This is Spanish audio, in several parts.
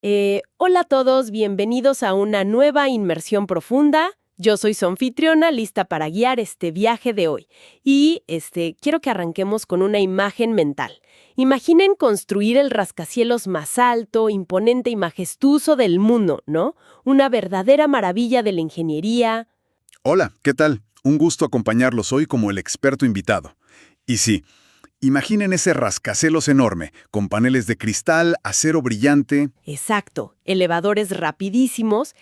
Hola a todos, bienvenidos a una nueva inmersión profunda. Yo soy su anfitriona, lista para guiar este viaje de hoy. Y quiero que arranquemos con una imagen mental. Imaginen construir el rascacielos más alto, imponente y majestuoso del mundo, ¿no? Una verdadera maravilla de la ingeniería. Hola, ¿qué tal? Un gusto acompañarlos hoy como el experto invitado. Y sí, imaginen ese rascacielos enorme, con paneles de cristal, acero brillante. Exacto, elevadores rapidísimos,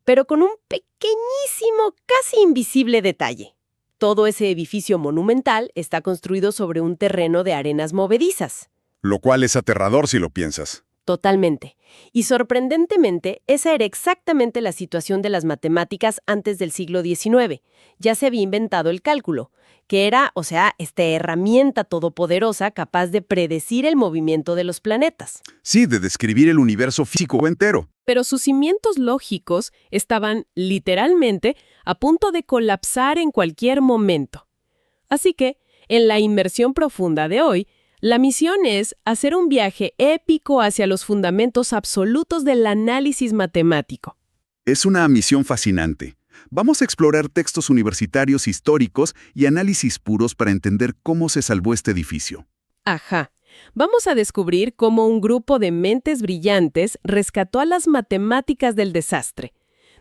pero con un pequeñísimo, casi invisible detalle. Todo ese edificio monumental está construido sobre un terreno de arenas movedizas. Lo cual es aterrador si lo piensas. Totalmente. Y sorprendentemente, esa era exactamente la situación de las matemáticas antes del siglo XIX. Ya se había inventado el cálculo, que era, esta herramienta todopoderosa capaz de predecir el movimiento de los planetas. Sí, de describir el universo físico entero. Pero sus cimientos lógicos estaban, literalmente, a punto de colapsar en cualquier momento. Así que, en la inmersión profunda de hoy, la misión es hacer un viaje épico hacia los fundamentos absolutos del análisis matemático. Es una misión fascinante. Vamos a explorar textos universitarios históricos y análisis puros para entender cómo se salvó este edificio. Ajá. Vamos a descubrir cómo un grupo de mentes brillantes rescató a las matemáticas del desastre,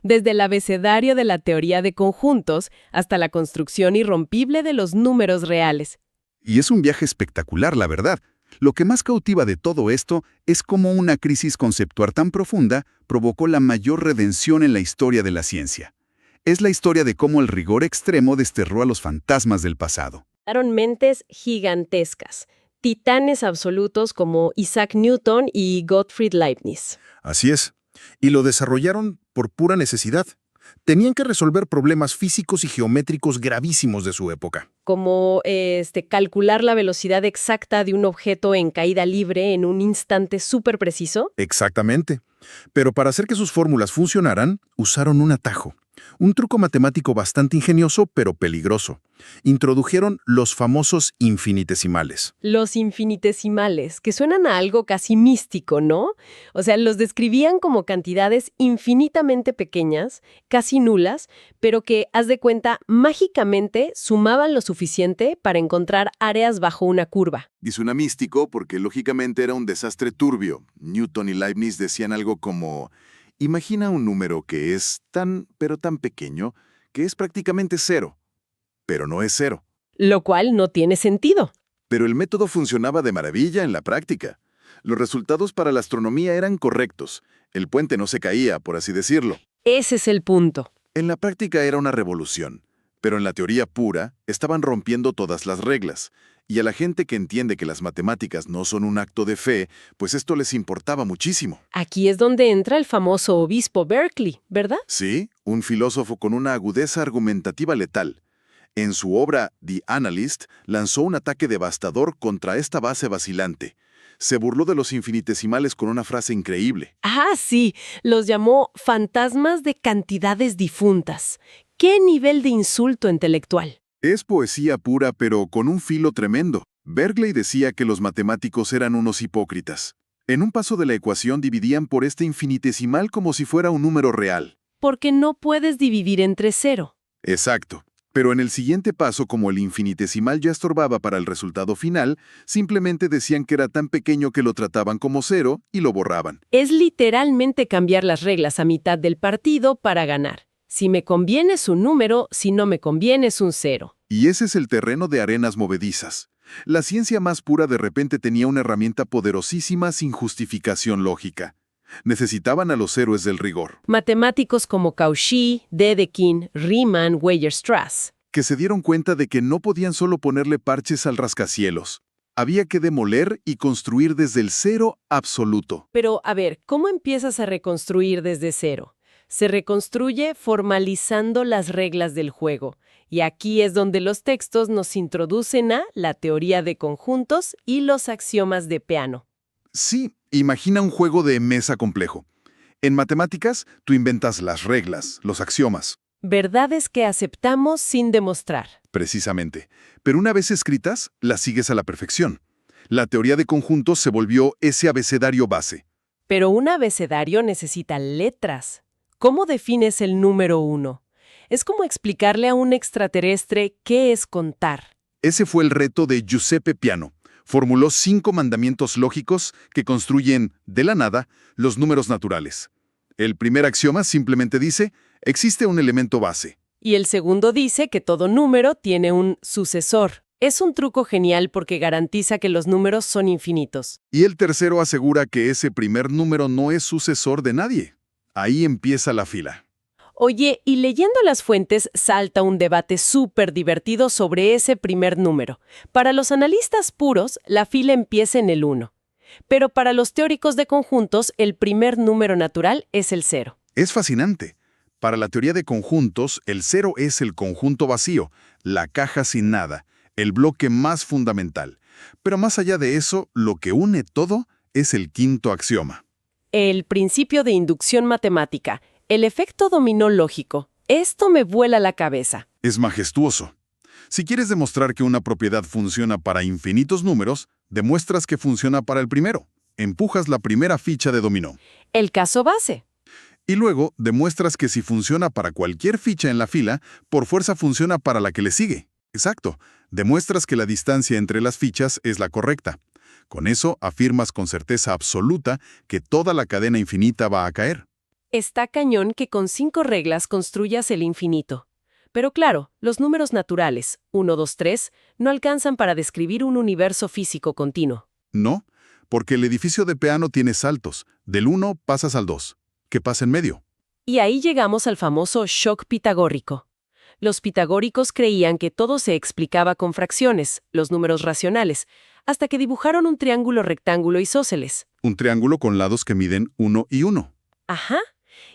desde el abecedario de la teoría de conjuntos hasta la construcción irrompible de los números reales. Y es un viaje espectacular, la verdad. Lo que más cautiva de todo esto es cómo una crisis conceptual tan profunda provocó la mayor redención en la historia de la ciencia. Es la historia de cómo el rigor extremo desterró a los fantasmas del pasado. Fueron mentes gigantescas, titanes absolutos como Isaac Newton y Gottfried Leibniz. Así es. Y lo desarrollaron por pura necesidad. Tenían que resolver problemas físicos y geométricos gravísimos de su época. Como calcular la velocidad exacta de un objeto en caída libre en un instante súper preciso. Exactamente. Pero para hacer que sus fórmulas funcionaran, usaron un atajo. Un truco matemático bastante ingenioso, pero peligroso. Introdujeron los famosos infinitesimales. Los infinitesimales, que suenan a algo casi místico, ¿no? O sea, los describían como cantidades infinitamente pequeñas, casi nulas, pero que, haz de cuenta, mágicamente sumaban lo suficiente para encontrar áreas bajo una curva. Y suena místico porque lógicamente era un desastre turbio. Newton y Leibniz decían algo como: imagina un número que es tan, pero tan pequeño, que es prácticamente cero. Pero no es cero. Lo cual no tiene sentido. Pero el método funcionaba de maravilla en la práctica. Los resultados para la astronomía eran correctos. El puente no se caía, por así decirlo. Ese es el punto. En la práctica era una revolución. Pero en la teoría pura, estaban rompiendo todas las reglas. Y a la gente que entiende que las matemáticas no son un acto de fe, pues esto les importaba muchísimo. Aquí es donde entra el famoso obispo Berkeley, ¿verdad? Sí, un filósofo con una agudeza argumentativa letal. En su obra The Analyst, lanzó un ataque devastador contra esta base vacilante. Se burló de los infinitesimales con una frase increíble. Ah, sí, los llamó fantasmas de cantidades difuntas. ¡Qué nivel de insulto intelectual! Es poesía pura, pero con un filo tremendo. Berkeley decía que los matemáticos eran unos hipócritas. En un paso de la ecuación dividían por este infinitesimal como si fuera un número real. Porque no puedes dividir entre cero. Exacto. Pero en el siguiente paso, como el infinitesimal ya estorbaba para el resultado final, simplemente decían que era tan pequeño que lo trataban como cero y lo borraban. Es literalmente cambiar las reglas a mitad del partido para ganar. Si me conviene es un número, si no me conviene es un cero. Y ese es el terreno de arenas movedizas. La ciencia más pura de repente tenía una herramienta poderosísima sin justificación lógica. Necesitaban a los héroes del rigor, Matemáticos como Cauchy, Dedekind, Riemann, Weierstrass. que se dieron cuenta de que no podían solo ponerle parches al rascacielos. Había que demoler y construir desde el cero absoluto. Pero, a ver, ¿cómo empiezas a reconstruir desde cero? Se reconstruye formalizando las reglas del juego. Y aquí es donde los textos nos introducen a la teoría de conjuntos y los axiomas de Peano. Sí, imagina un juego de mesa complejo. En matemáticas, tú inventas las reglas, los axiomas, Verdades que aceptamos sin demostrar. precisamente. Pero una vez escritas, las sigues a la perfección. La teoría de conjuntos se volvió ese abecedario base. Pero un abecedario necesita letras. ¿Cómo defines el número 1? Es como explicarle a un extraterrestre qué es contar. Ese fue el reto de Giuseppe Peano. Formuló 5 mandamientos lógicos que construyen, de la nada, los números naturales. El primer axioma simplemente dice, existe un elemento base. Y el segundo dice que todo número tiene un sucesor. Es un truco genial porque garantiza que los números son infinitos. Y el tercero asegura que ese primer número no es sucesor de nadie. Ahí empieza la fila. Oye, y leyendo las fuentes salta un debate súper divertido sobre ese primer número. Para los analistas puros, la fila empieza en el 1. Pero para los teóricos de conjuntos, el primer número natural es el 0. Es fascinante. Para la teoría de conjuntos, el 0 es el conjunto vacío, la caja sin nada, el bloque más fundamental. Pero más allá de eso, lo que une todo es el quinto axioma. El principio de inducción matemática, el efecto dominó lógico. Esto me vuela la cabeza. Es majestuoso. Si quieres demostrar que una propiedad funciona para infinitos números, demuestras que funciona para el primero. Empujas la primera ficha de dominó. El caso base. Y luego demuestras que si funciona para cualquier ficha en la fila, por fuerza funciona para la que le sigue. Exacto. Demuestras que la distancia entre las fichas es la correcta. Con eso afirmas con certeza absoluta que toda la cadena infinita va a caer. Está cañón que con 5 reglas construyas el infinito. Pero claro, los números naturales, 1, 2, 3, no alcanzan para describir un universo físico continuo. No, porque el edificio de Peano tiene saltos. Del 1 pasas al 2. ¿Qué pasa en medio? Y ahí llegamos al famoso shock pitagórico. Los pitagóricos creían que todo se explicaba con fracciones, los números racionales, hasta que dibujaron un triángulo rectángulo isósceles. Un triángulo con lados que miden 1 y 1. Ajá.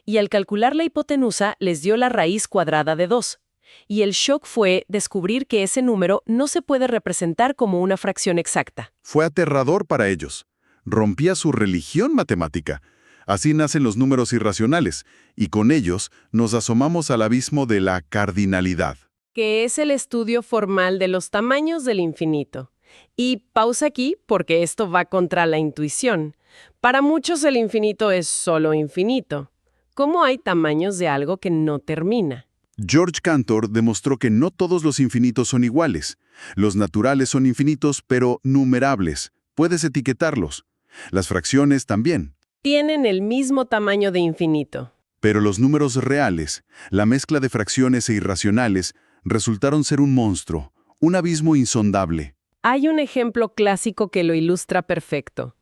Y al calcular la hipotenusa les dio la raíz cuadrada de 2. Y el shock fue descubrir que ese número no se puede representar como una fracción exacta. Fue aterrador para ellos. Rompía su religión matemática. Así nacen los números irracionales, y con ellos nos asomamos al abismo de la cardinalidad. Que es el estudio formal de los tamaños del infinito. Y pausa aquí porque esto va contra la intuición. Para muchos el infinito es solo infinito. ¿Cómo hay tamaños de algo que no termina? George Cantor demostró que no todos los infinitos son iguales. Los naturales son infinitos, pero numerables. Puedes etiquetarlos. Las fracciones también. Tienen el mismo tamaño de infinito. Pero los números reales, la mezcla de fracciones e irracionales, resultaron ser un monstruo, un abismo insondable. Hay un ejemplo clásico que lo ilustra perfecto.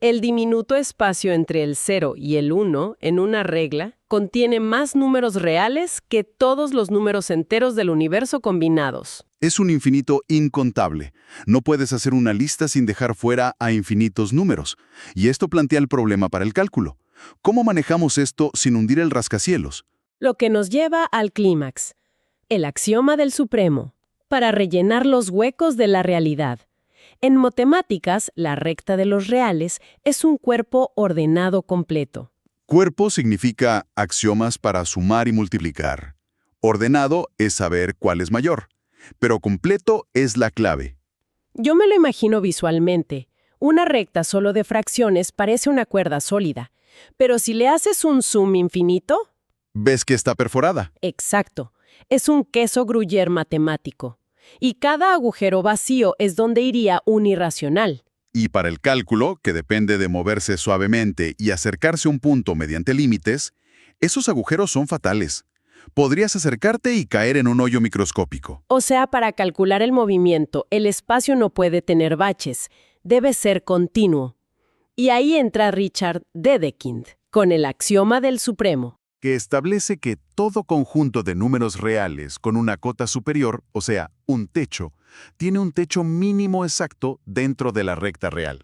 El diminuto espacio entre el 0 y el 1 en una regla contiene más números reales que todos los números enteros del universo combinados. Es un infinito incontable. No puedes hacer una lista sin dejar fuera a infinitos números. Y esto plantea el problema para el cálculo. ¿Cómo manejamos esto sin hundir el rascacielos? Lo que nos lleva al clímax, el axioma del supremo, para rellenar los huecos de la realidad. En matemáticas, la recta de los reales es un cuerpo ordenado completo. Cuerpo significa axiomas para sumar y multiplicar. Ordenado es saber cuál es mayor. Pero completo es la clave. Yo me lo imagino visualmente. Una recta solo de fracciones parece una cuerda sólida. Pero si le haces un zoom infinito... ¿Ves que está perforada? Exacto. Es un queso gruyère matemático. Y cada agujero vacío es donde iría un irracional. Y para el cálculo, que depende de moverse suavemente y acercarse a un punto mediante límites, esos agujeros son fatales. Podrías acercarte y caer en un hoyo microscópico. O sea, para calcular el movimiento, el espacio no puede tener baches. Debe ser continuo. Y ahí entra Richard Dedekind, con el axioma del supremo, que establece que todo conjunto de números reales con una cota superior, o sea, un techo, tiene un techo mínimo exacto dentro de la recta real.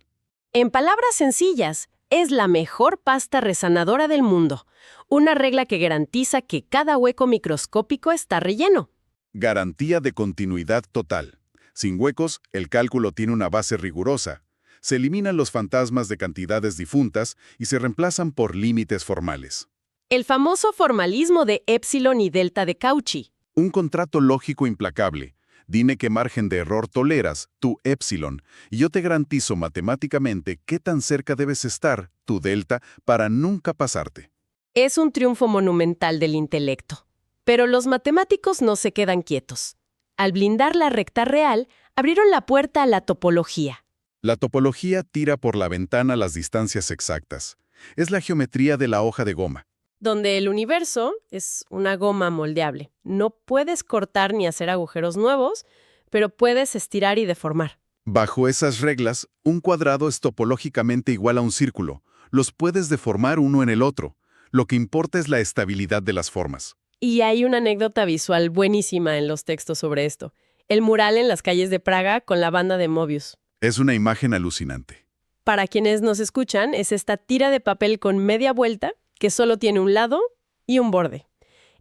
En palabras sencillas, es la mejor pasta resanadora del mundo. Una regla que garantiza que cada hueco microscópico está relleno. Garantía de continuidad total. Sin huecos, el cálculo tiene una base rigurosa. Se eliminan los fantasmas de cantidades difuntas y se reemplazan por límites formales. El famoso formalismo de épsilon y delta de Cauchy. Un contrato lógico implacable. Dime qué margen de error toleras, tu épsilon, y yo te garantizo matemáticamente qué tan cerca debes estar, tu delta, para nunca pasarte. Es un triunfo monumental del intelecto. Pero los matemáticos no se quedan quietos. Al blindar la recta real, abrieron la puerta a la topología. La topología tira por la ventana las distancias exactas. Es la geometría de la hoja de goma. Donde el universo es una goma moldeable. No puedes cortar ni hacer agujeros nuevos, pero puedes estirar y deformar. Bajo esas reglas, un cuadrado es topológicamente igual a un círculo. Los puedes deformar uno en el otro. Lo que importa es la estabilidad de las formas. Y hay una anécdota visual buenísima en los textos sobre esto. El mural en las calles de Praga con la banda de Mobius. Es una imagen alucinante. Para quienes nos escuchan, es esta tira de papel con media vuelta que solo tiene un lado y un borde.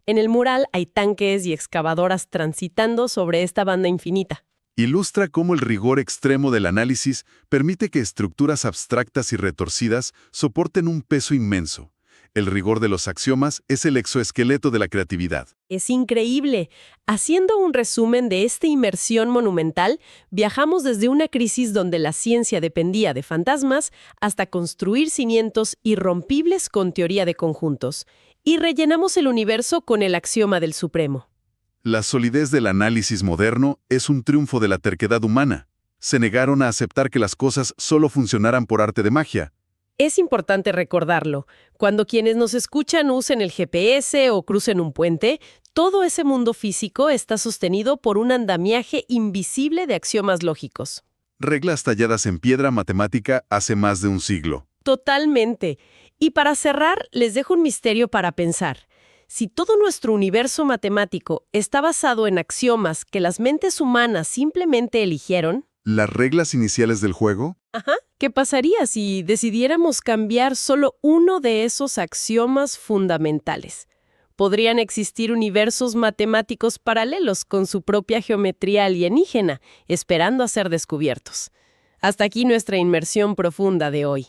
En el mural hay tanques y excavadoras transitando sobre esta banda infinita. Ilustra cómo el rigor extremo del análisis permite que estructuras abstractas y retorcidas soporten un peso inmenso. El rigor de los axiomas es el exoesqueleto de la creatividad. Es increíble. Haciendo un resumen de esta inmersión monumental, viajamos desde una crisis donde la ciencia dependía de fantasmas hasta construir cimientos irrompibles con teoría de conjuntos. Y rellenamos el universo con el axioma del supremo. La solidez del análisis moderno es un triunfo de la terquedad humana. Se negaron a aceptar que las cosas solo funcionaran por arte de magia. Es importante recordarlo. Cuando quienes nos escuchan usen el GPS o crucen un puente, todo ese mundo físico está sostenido por un andamiaje invisible de axiomas lógicos. Reglas talladas en piedra matemática hace más de un siglo. Totalmente. Y para cerrar, les dejo un misterio para pensar. Si todo nuestro universo matemático está basado en axiomas que las mentes humanas simplemente eligieron, ¿Las reglas iniciales del juego? ¿qué pasaría si decidiéramos cambiar solo uno de esos axiomas fundamentales? Podrían existir universos matemáticos paralelos con su propia geometría alienígena, esperando a ser descubiertos. Hasta aquí nuestra inmersión profunda de hoy.